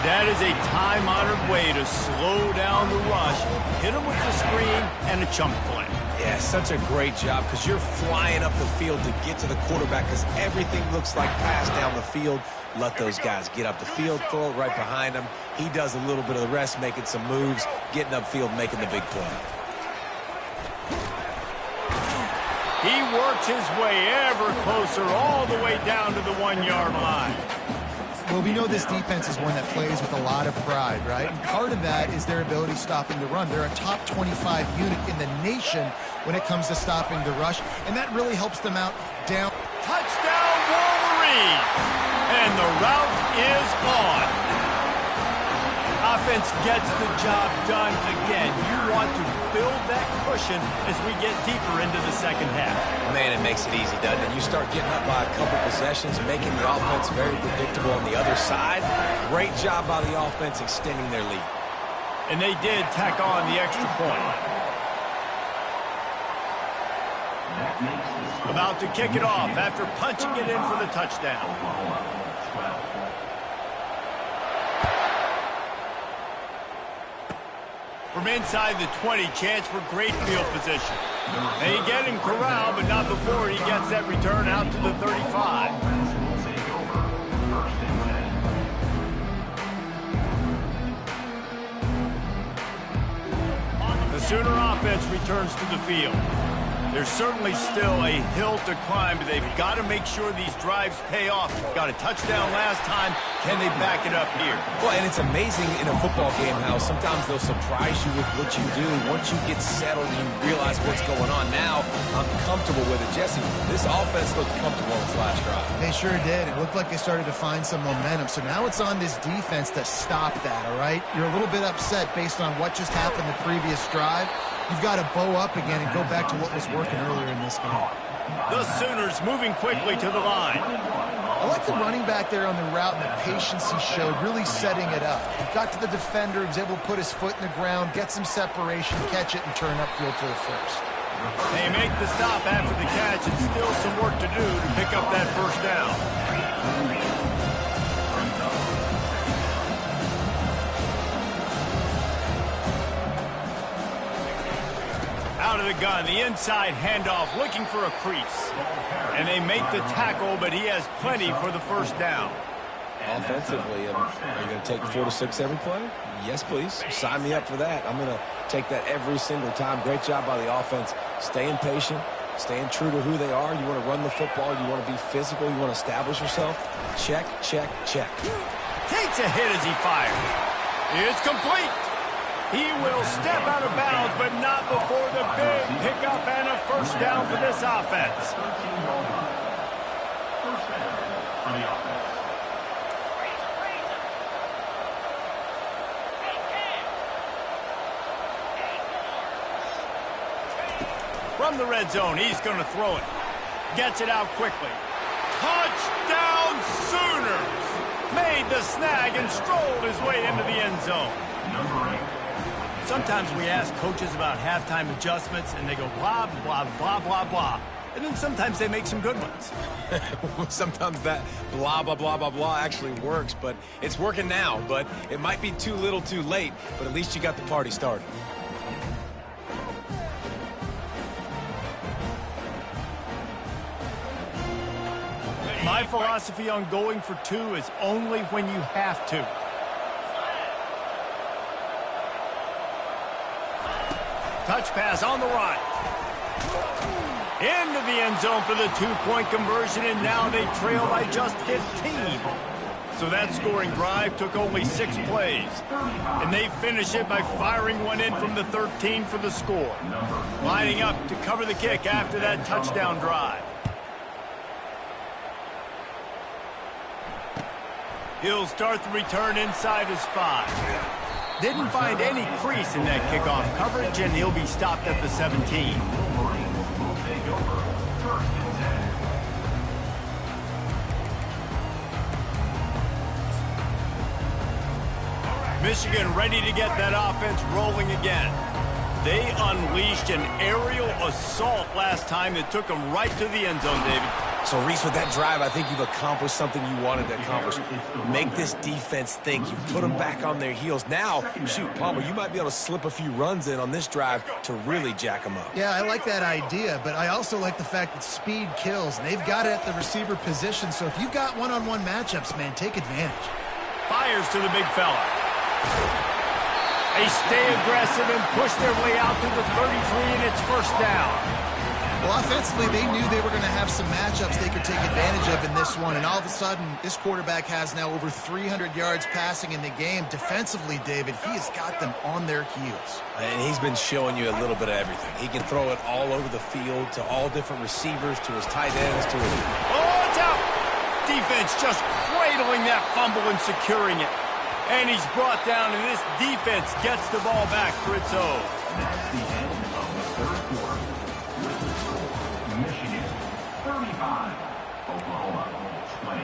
That is a time-honored way to slow down the rush. Hit him with the screen and a chunk play. Yeah, such a great job because you're flying up the field to get to the quarterback because everything looks like pass down the field. Let those guys get up the field, throw it right behind him. He does a little bit of the rest, making some moves, getting upfield, making the big play. He works his way ever closer all the way down to the 1-yard line. Well, we know this defense is one that plays with a lot of pride, right? And part of that is their ability stopping the run. They're a top 25 unit in the nation when it comes to stopping the rush, and that really helps them out down. Touchdown, Wolverines! And the route is on. Offense gets the job done again. You want to build that cushion as we get deeper into the 2nd half. Man, it makes it easy, doesn't it? You start getting up by a couple possessions, making the offense very predictable on the other side. Great job by the offense extending their lead. And they did tack on the extra point. About to kick it off after punching it in for the touchdown. From inside the 20, chance for great field position. They get him corralled, but not before he gets that return out to the 35. The Sooner offense returns to the field. There's certainly still a hill to climb, but they've got to make sure these drives pay off. Got a touchdown last time. Can they back it up here? Well, and it's amazing in a football game how sometimes they'll surprise you with what you do. Once you get settled and you realize what's going on. Now, I'm comfortable with it. Jesse, this offense looked comfortable on its last drive. They sure did. It looked like they started to find some momentum. So now it's on this defense to stop that, all right? You're a little bit upset based on what just happened the previous drive. You've got to bow up again and go back to what was working earlier in this game. The Sooners moving quickly to the line. I like the running back there on the route and the patience he showed, really setting it up. He got to the defender, he was able to put his foot in the ground, get some separation, catch it, and turn upfield for the first. They make the stop after the catch, and still some work to do to pick up that first down. Out of the gun, the inside handoff, looking for a crease. And they make the tackle, but he has plenty for the first down. Offensively, are you going to take 4 to 6 every play? Yes, please. Sign me up for that. I'm going to take that every single time. Great job by the offense. Staying patient, staying true to who they are. You want to run the football. You want to be physical. You want to establish yourself. Check, check, check. Takes a hit as he fires. It's complete. He will step out of bounds, but not before the big pickup and a first down for this offense. First down for the offense. From the red zone, he's going to throw it. Gets it out quickly. Touchdown Sooners! Made the snag and strolled his way into the end zone. Number 8. Sometimes we ask coaches about halftime adjustments, and they go blah, blah, blah, blah, blah. And then sometimes they make some good ones. Sometimes that blah, blah, blah, blah, blah actually works, but it's working now. But it might be too little too late, but at least you got the party started. My philosophy on going for 2 is only when you have to. Touch pass on the run. Into the end zone for the 2-point conversion, and now they trail by just 15. So that scoring drive took only 6 plays. And they finish it by firing one in from the 13 for the score. Lining up to cover the kick after that touchdown drive. He'll start the return inside his 5. Didn't find any crease in that kickoff coverage, and he'll be stopped at the 17. Will take over 1st and 10. Michigan ready to get that offense rolling again. They unleashed an aerial assault last time that took them right to the end zone, David. So, Reese, with that drive, I think you've accomplished something you wanted to accomplish. Make this defense think. You put them back on their heels. Now, shoot, Palmer, you might be able to slip a few runs in on this drive to really jack them up. Yeah, I like that idea, but I also like the fact that speed kills. And they've got it at the receiver position, so if you've got one-on-one matchups, man, take advantage. Fires to the big fella. They stay aggressive and push their way out to the 33, and it's first down. Well, offensively, they knew they were going to have some matchups they could take advantage of in this one, and all of a sudden, this quarterback has now over 300 yards passing in the game. Defensively, David, he has got them on their heels. And he's been showing you a little bit of everything. He can throw it all over the field to all different receivers, to his tight ends, to his... Oh, it's out! Defense just cradling that fumble and securing it. And he's brought down, and this defense gets the ball back for its own. That's the end of the 3rd quarter. With the score, Michigan 35, Oklahoma 20.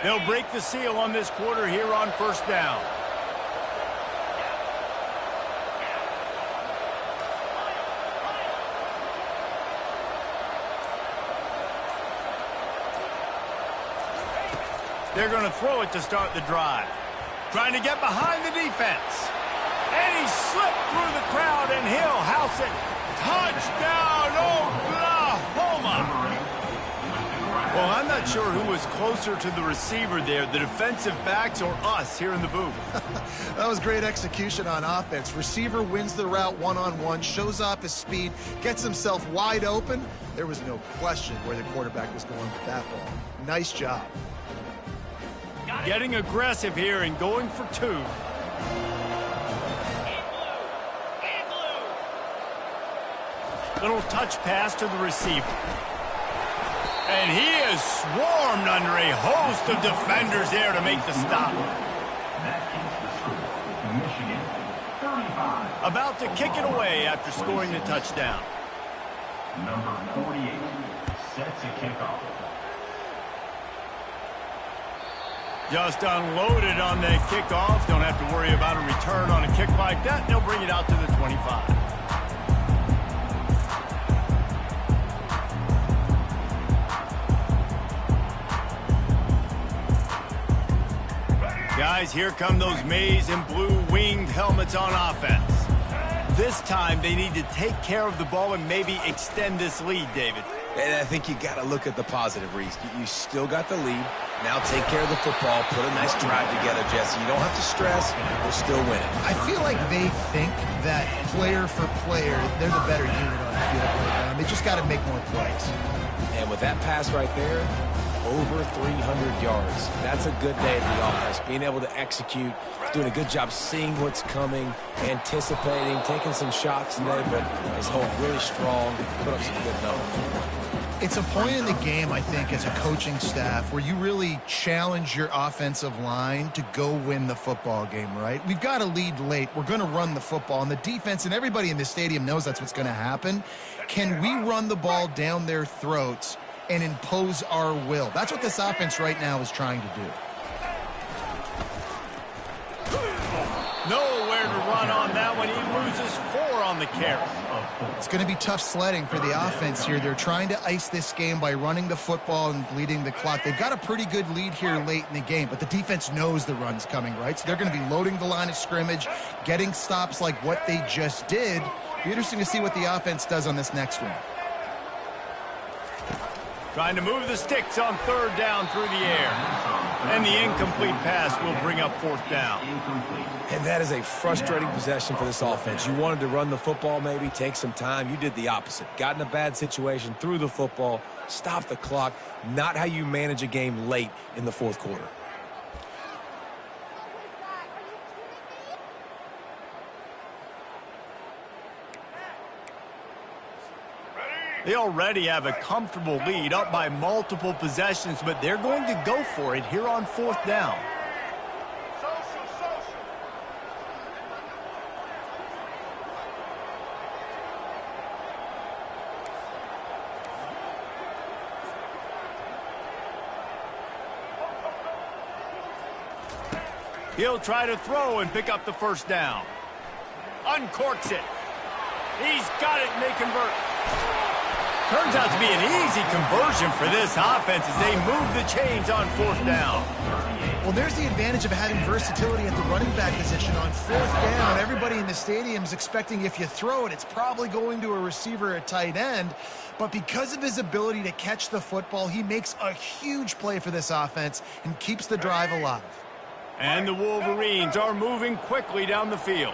They'll break the seal on this quarter here on first down. They're going to throw it to start the drive. Trying to get behind the defense. And he slipped through the crowd, and he'll house it. Touchdown, Oklahoma! Well, I'm not sure who was closer to the receiver there, the defensive backs or us here in the booth. That was great execution on offense. Receiver wins the route one-on-one, shows off his speed, gets himself wide open. There was no question where the quarterback was going with that ball. Nice job. Getting aggressive here and going for two. Little touch pass to the receiver. And he is swarmed under a host of defenders there to make the stop. That keeps the score. Michigan, 35. About to kick it away after scoring the touchdown. Number 48 sets a kickoff. Just unloaded on the kickoff. Don't have to worry about a return on a kick like that. They'll bring it out to the 25. Guys, here come those maize and blue winged helmets on offense. This time, they need to take care of the ball and maybe extend this lead, David. And I think you got to look at the positive, Reese. You still got the lead. Now take care of the football. Put a nice drive together, Jesse. You don't have to stress. We're still winning. I feel like they think that player for player, they're the better unit on the field right now. They just got to make more plays. And with that pass right there, over 300 yards. That's a good day at the office. Being able to execute, doing a good job seeing what's coming, anticipating, taking some shots today, but his hold really strong, put up some good numbers. It's a point in the game, I think, as a coaching staff where you really challenge your offensive line to go win the football game, right? We've got a lead late. We're going to run the football. And the defense and everybody in the stadium knows that's what's going to happen. Can we run the ball down their throats and impose our will? That's what this offense right now is trying to do. Nowhere to run on that one. He loses 4 on the carry. It's going to be tough sledding for the offense here. They're trying to ice this game by running the football and bleeding the clock. They've got a pretty good lead here late in the game, but the defense knows the run's coming, right? So they're going to be loading the line of scrimmage, getting stops like what they just did. Be interesting to see what the offense does on this next one. Trying to move the sticks on 3rd down through the air. And the incomplete pass will bring up 4th down. And that is a frustrating possession for this offense. You wanted to run the football, maybe take some time. You did the opposite. Got in a bad situation, threw the football, stopped the clock. Not how you manage a game late in the 4th quarter. They already have a comfortable lead, up by multiple possessions, but they're going to go for it here on 4th down. He'll try to throw and pick up the 1st down. Uncorks it. He's got it, and they convert. Turns out to be an easy conversion for this offense as they move the chains on 4th down. Well, there's the advantage of having versatility at the running back position on 4th down. Everybody in the stadium is expecting if you throw it, it's probably going to a receiver at tight end. But because of his ability to catch the football, he makes a huge play for this offense and keeps the drive alive. And the Wolverines are moving quickly down the field.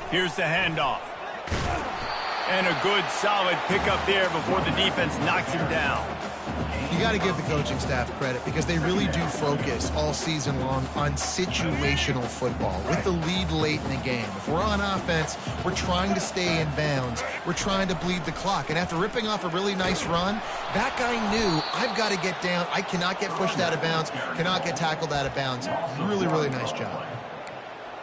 Here's the handoff. And a good, solid pickup there before the defense knocks him down. You got to give the coaching staff credit because they really do focus all season long on situational football with the lead late in the game. If we're on offense, we're trying to stay in bounds. We're trying to bleed the clock. And after ripping off a really nice run, that guy knew, I've got to get down. I cannot get pushed out of bounds, cannot get tackled out of bounds. Really, really nice job.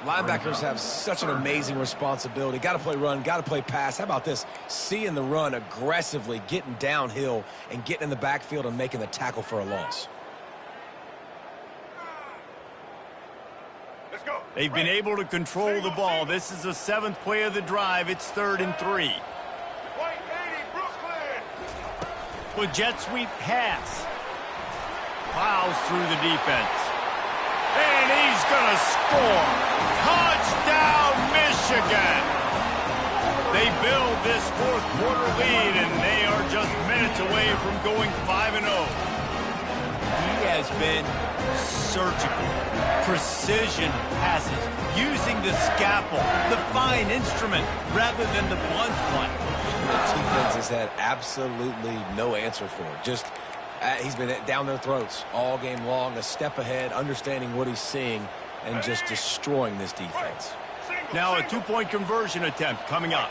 Linebackers have such an amazing responsibility. Got to play run, got to play pass. How about this? Seeing the run aggressively, getting downhill, and getting in the backfield and making the tackle for a loss. Let's go. They've been able to control the ball. This is the 7th play of the drive. It's 3rd and 3. White 80, Brooklyn. With jet sweep pass. Plows through the defense. And he's going to score. Touchdown, Michigan. They build this 4th quarter lead, and they are just minutes away from going 5-0. He has been surgical, precision passes, using the scalpel, the fine instrument, rather than the blunt one. The defense has had absolutely no answer for it. Just, he's been down their throats all game long, a step ahead, understanding what he's seeing, and just destroying this defense. Now a two-point conversion attempt coming up.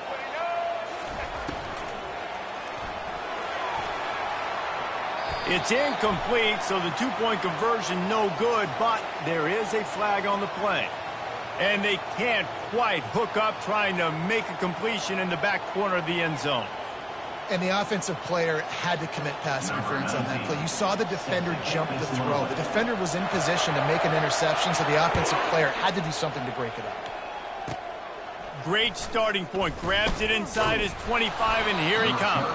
It's incomplete, so the two-point conversion no good, but there is a flag on the play. And they can't quite hook up trying to make a completion in the back corner of the end zone. And the offensive player had to commit pass interference on that play. You saw the defender jump the throw. The defender was in position to make an interception, so the offensive player had to do something to break it up. Great starting point. Grabs it inside his 25, and here he comes.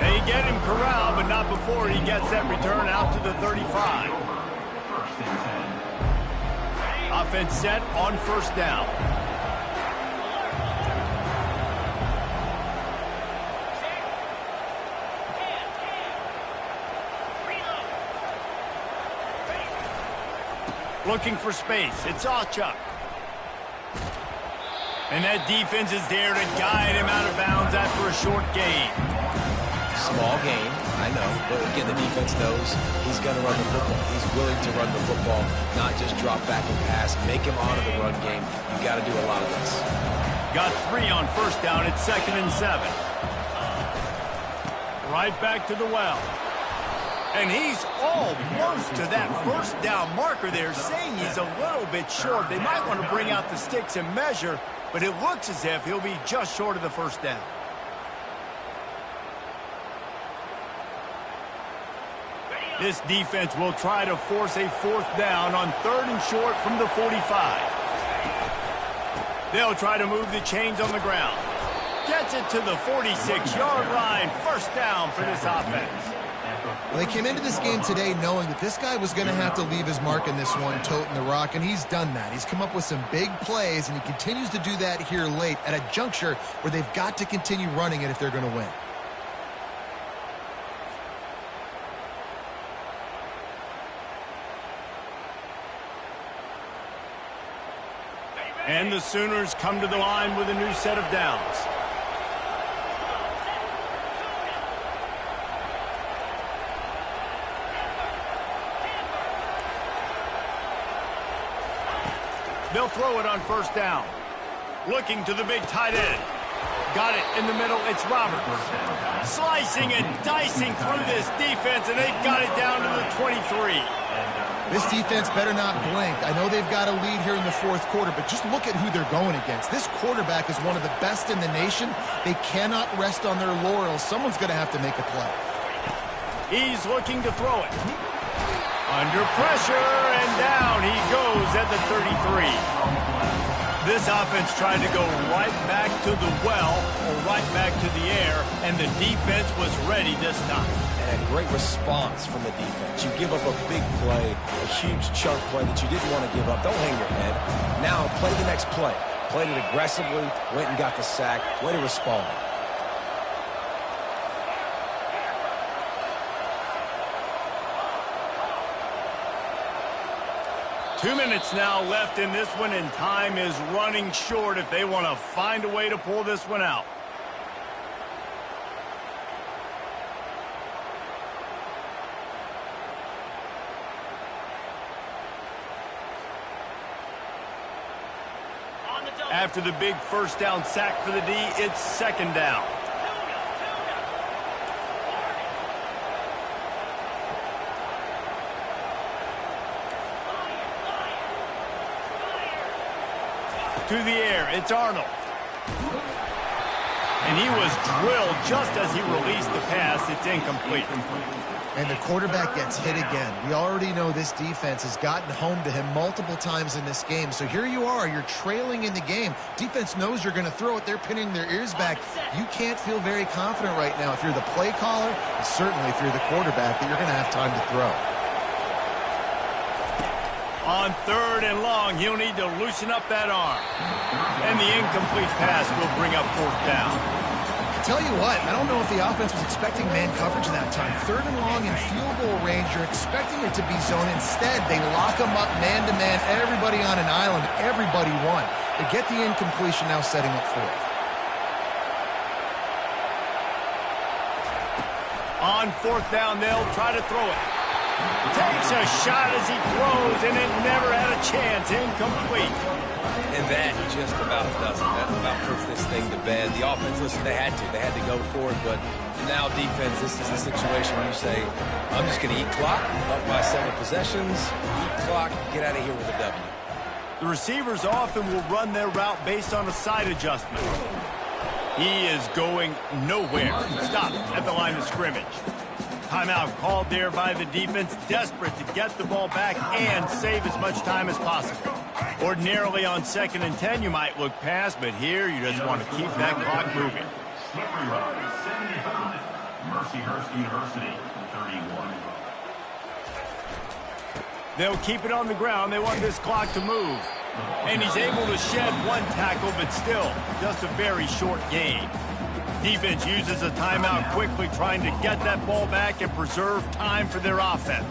They get him corralled, but not before he gets that return out to the 35. Offense set on first down. Looking for space. It's Allchuck. And that defense is there to guide him out of bounds after a short gain. Small gain, I know. But again, the defense knows he's going to run the football. He's willing to run the football, not just drop back and pass. Make him honor the run game. You got to do a lot of this. Got 3 on first down. It's 2nd and 7. Right back to the well. And he's almost to that first down marker there, saying he's a little bit short. They might want to bring out the sticks and measure, but it looks as if he'll be just short of the first down. This defense will try to force a 4th down on 3rd and short from the 45. They'll try to move the chains on the ground. Gets it to the 46-yard line. First down for this offense. Well, they came into this game today knowing that this guy was going to have to leave his mark in this one, toting the rock, and he's done that. He's come up with some big plays, and he continues to do that here late at a juncture where they've got to continue running it if they're going to win. And the Sooners come to the line with a new set of downs. They'll throw it on first down. Looking to the big tight end. Got it in the middle. It's Roberts. Slicing and dicing through this defense, and they've got it down to the 23. This defense better not blink. I know they've got a lead here in the 4th quarter, but just look at who they're going against. This quarterback is one of the best in the nation. They cannot rest on their laurels. Someone's going to have to make a play. He's looking to throw it. Under pressure, and down he goes at the 33. This offense tried to go right back to the well or right back to the air, and the defense was ready this time. And a great response from the defense. You give up a big play, a huge chunk play that you didn't want to give up. Don't hang your head. Now play the next play. Played it aggressively, went and got the sack. Way to respond. 2 minutes now left in this one, and time is running short if they want to find a way to pull this one out. After the big first down sack for the D, it's 2nd down. To the air, it's Arnold. And he was drilled just as he released the pass. It's incomplete. And the quarterback gets hit again. We already know this defense has gotten home to him multiple times in this game. So here you are, you're trailing in the game. Defense knows you're going to throw it. They're pinning their ears back. You can't feel very confident right now if you're the play caller, and certainly if you're the quarterback, that you're going to have time to throw. On 3rd and long, he'll need to loosen up that arm. And the incomplete pass will bring up 4th down. tell you what, I don't know if the offense was expecting man coverage that time. 3rd and long in field goal range, you're expecting it to be zone. Instead, they lock them up man-to-man, everybody on an island, everybody won. They get the incompletion, now setting up 4th. On 4th down, they'll try to throw it. Takes a shot as he throws, and it never had a chance. Incomplete. And that just about does it. That about puts this thing to bed. The offense, listen, they had to go for it, but now defense, this is the situation where you say, I'm just going to eat clock, up by 7 possessions, eat clock, get out of here with a W. The receivers often will run their route based on a side adjustment. He is going nowhere. Stop at the line of scrimmage. Timeout called there by the defense, desperate to get the ball back and save as much time as possible. Ordinarily on 2nd and 10, you might look past, but here you just want to keep that clock moving. Slippery Road, 75. Mercyhurst University, 31. They'll keep it on the ground. They want this clock to move. And he's able to shed 1 tackle, but still just a very short gain. Defense uses a timeout quickly, trying to get that ball back and preserve time for their offense.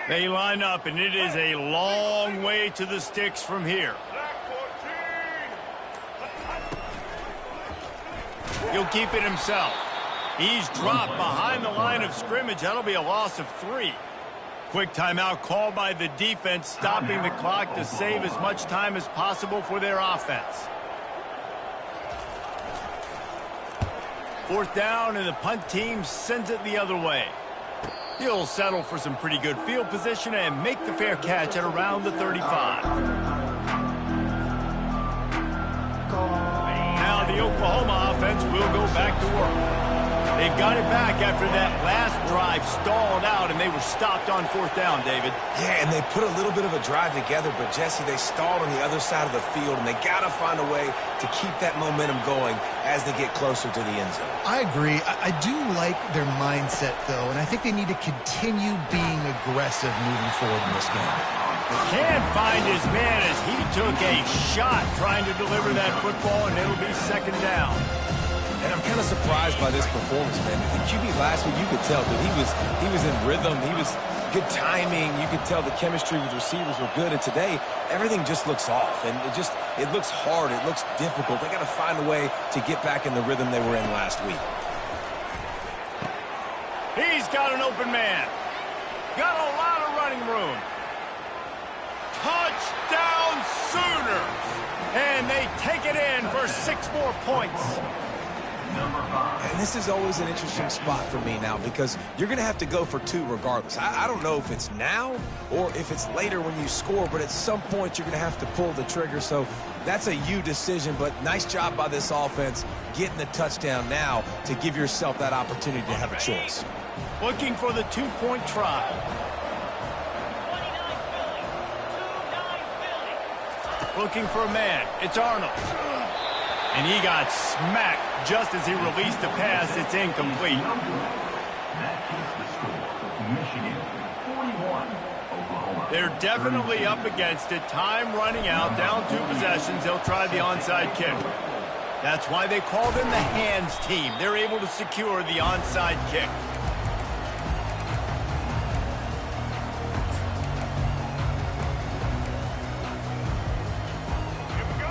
They line up, and it is a long way to the sticks from here. He'll keep it himself. He's dropped behind the line of scrimmage. That'll be a loss of 3. Quick timeout called by the defense, stopping the clock to save as much time as possible for their offense. 4th down, and the punt team sends it the other way. He'll settle for some pretty good field position and make the fair catch at around the 35. Now the Oklahoma offense will go back to work. They've got it back after that last drive stalled out, and they were stopped on 4th down, David. Yeah, and they put a little bit of a drive together, but, Jesse, they stalled on the other side of the field, and they got to find a way to keep that momentum going as they get closer to the end zone. I agree. I do like their mindset, though, and I think they need to continue being aggressive moving forward in this game. Can't find his man as he took a shot trying to deliver that football, and it'll be 2nd down. And I'm kind of surprised by this performance, man. The QB last week, you could tell, dude, he was in rhythm. He was good timing. You could tell the chemistry with receivers were good. And today, everything just looks off. And it looks hard. It looks difficult. They got to find a way to get back in the rhythm they were in last week. He's got an open man. Got a lot of running room. Touchdown Sooners! And they take it in for 6 more points. And this is always an interesting spot for me now because you're going to have to go for 2 regardless. I don't know if it's now or if it's later when you score, but at some point you're going to have to pull the trigger. So that's a you decision, but nice job by this offense getting the touchdown now to give yourself that opportunity to have a choice. Looking for the 2-point try. Looking for a man. It's Arnold. And he got smacked just as he released the pass. It's incomplete. That is the score. Michigan, 41, Oklahoma. They're definitely up against it. Time running out. Down 2 possessions. They'll try the onside kick. That's why they call them the hands team. They're able to secure the onside kick.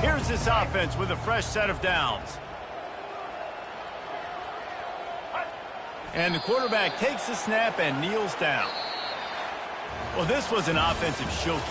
Here's this offense with a fresh set of downs. And the quarterback takes the snap and kneels down. Well, this was an offensive showcase.